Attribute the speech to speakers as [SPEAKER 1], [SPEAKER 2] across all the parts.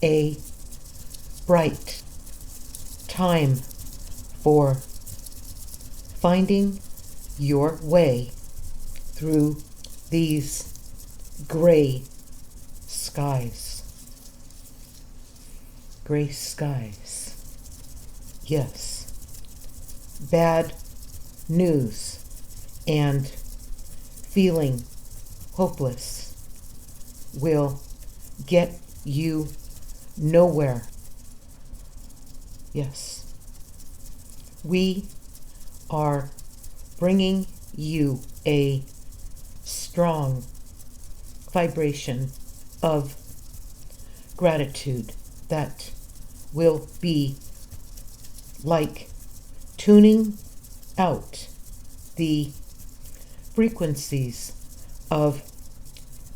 [SPEAKER 1] a bright time for finding your way through these gray skies. Gray skies. Yes. Bad news and feeling hopeless will get you nowhere. Yes. We are bringing you a strong vibration of gratitude that will be like tuning out the frequencies of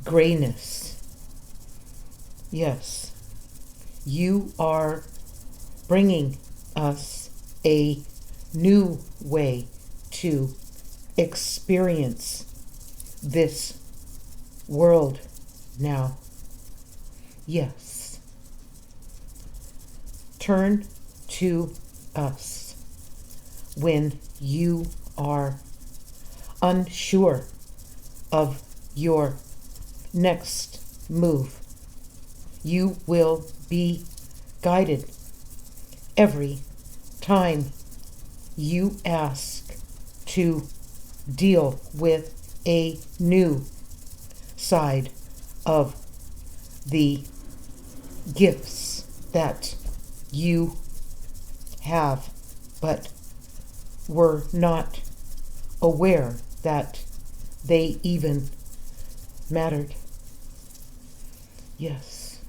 [SPEAKER 1] grayness. Yes, you are bringing us a new way to experience this world now. Yes. Turn to us when you are unsure of your next move. You will be guided every time you ask to deal with a new side of the gifts that you have, but were not aware that they even mattered. Yes.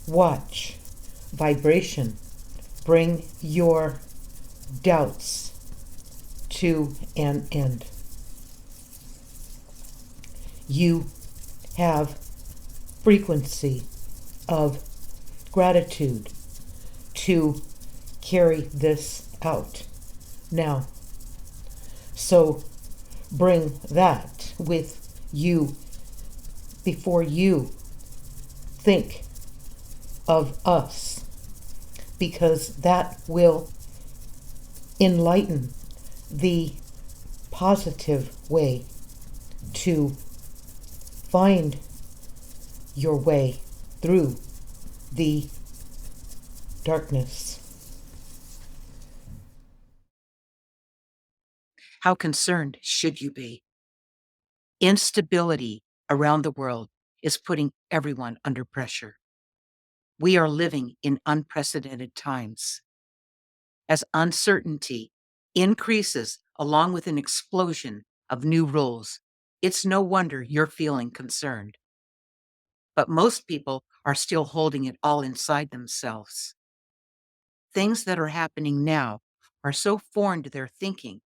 [SPEAKER 1] Watch vibration bring your doubts to an end. You have frequency of gratitude to carry this out now. So bring that with you before you think of us, because that will enlighten the positive way to find your way through the darkness.
[SPEAKER 2] How concerned should you be? Instability around the world is putting everyone under pressure. We are living in unprecedented times. As uncertainty increases along with an explosion of new rules, it's no wonder you're feeling concerned. But most people are still holding it all inside themselves. Things that are happening now are so foreign to their thinking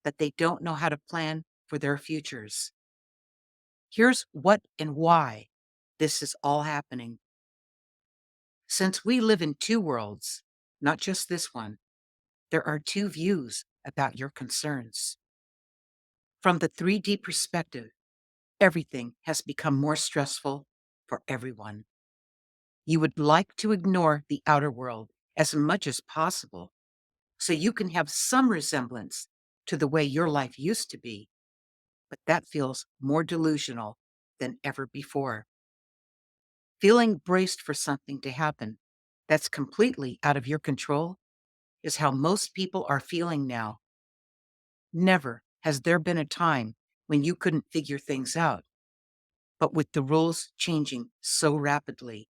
[SPEAKER 2] that they don't know how to plan for their futures. Here's what and why this is all happening. Since we live in two worlds, not just this one, there are two views about your concerns. From the 3D perspective, everything has become more stressful for everyone. You would like to ignore the outer world as much as possible so you can have some resemblance to the way your life used to be, but that feels more delusional than ever before. Feeling braced for something to happen that's completely out of your control is how most people are feeling now. Never has there been a time when you couldn't figure things out, but with the rules changing so rapidly,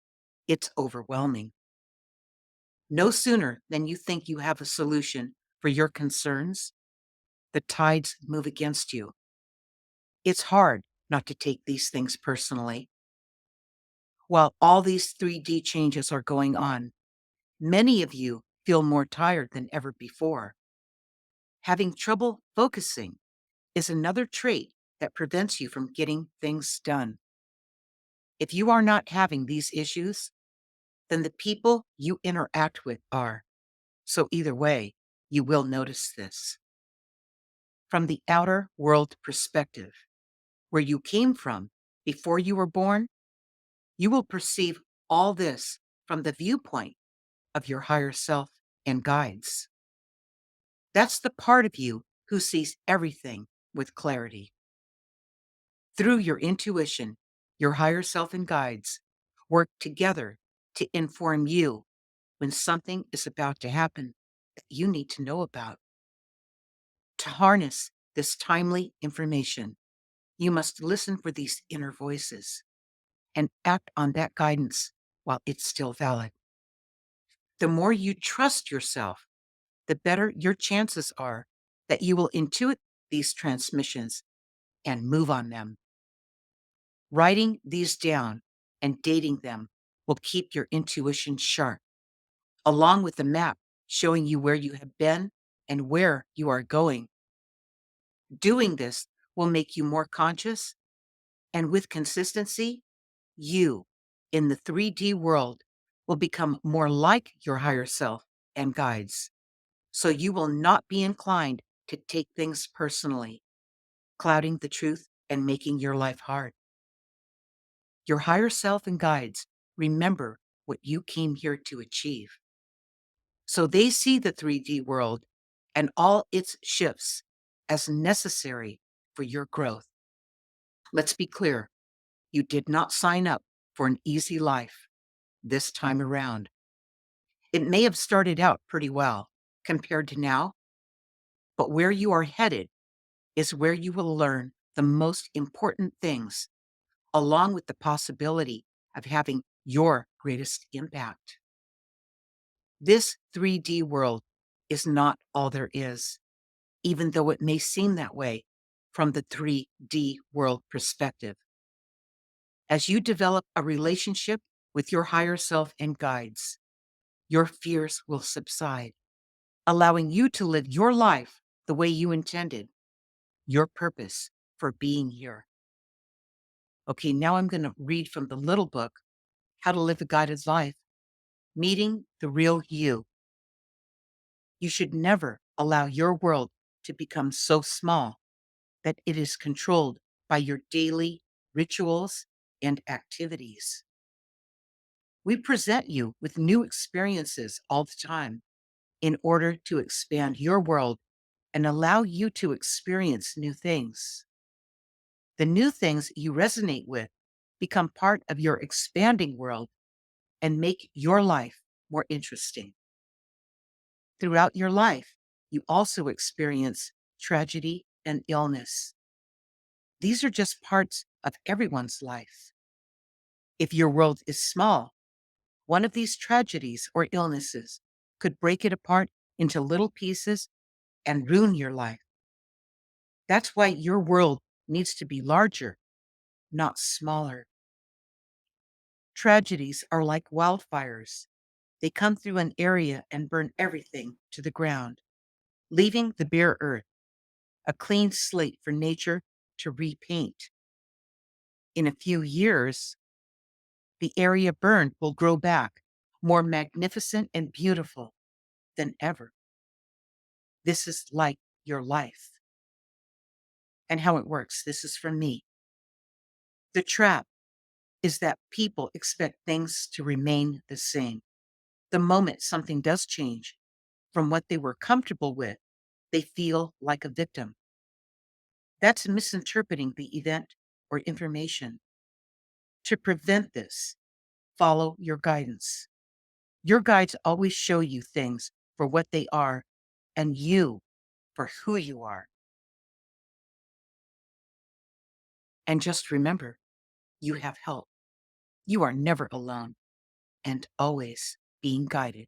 [SPEAKER 2] it's overwhelming. No sooner than you think you have a solution for your concerns, the tides move against you. It's hard not to take these things personally. While all these 3D changes are going on, many of you feel more tired than ever before. Having trouble focusing is another trait that prevents you from getting things done. If you are not having these issues, then the people you interact with are. So either way, you will notice this. From the outer world perspective, where you came from before you were born, you will perceive all this from the viewpoint of your higher self and guides. That's the part of you who sees everything with clarity. Through your intuition, your higher self and guides work together to inform you when something is about to happen that you need to know about. To harness this timely information, you must listen for these inner voices and act on that guidance while it's still valid. The more you trust yourself, the better your chances are that you will intuit these transmissions and move on them. Writing these down and dating them will keep your intuition sharp, along with the map showing you where you have been and where you are going. Doing this will make you more conscious, and with consistency, you in the 3D world will become more like your higher self and guides. So you will not be inclined to take things personally, clouding the truth and making your life hard. Your higher self and guides remember what you came here to achieve. So they see the 3D world and all its shifts as necessary for your growth. Let's be clear, you did not sign up for an easy life this time around. It may have started out pretty well compared to now, but where you are headed is where you will learn the most important things, along with the possibility of having your greatest impact. This 3D world is not all there is, even though it may seem that way from the 3D world perspective. As you develop a relationship with your higher self and guides, your fears will subside, allowing you to live your life the way you intended, your purpose for being here. Okay, now I'm going to read from the little book, How to Live a Guided Life, Meeting the Real You. You should never allow your world to become so small that it is controlled by your daily rituals and activities. We present you with new experiences all the time in order to expand your world and allow you to experience new things. The new things you resonate with become part of your expanding world and make your life more interesting. Throughout your life, you also experience tragedy and illness. These are just parts of everyone's life. If your world is small, one of these tragedies or illnesses could break it apart into little pieces and ruin your life. That's why your world needs to be larger, not smaller. Tragedies are like wildfires. They come through an area and burn everything to the ground, leaving the bare earth, a clean slate for nature to repaint. In a few years, the area burned will grow back, more magnificent and beautiful than ever. This is like your life. And how it works, this is from me. The trap is that people expect things to remain the same. The moment something does change from what they were comfortable with, they feel like a victim. That's misinterpreting the event or information. To prevent this, follow your guidance. Your guides always show you things for what they are and you for who you are. And just remember, you have help. You are never alone and always being guided.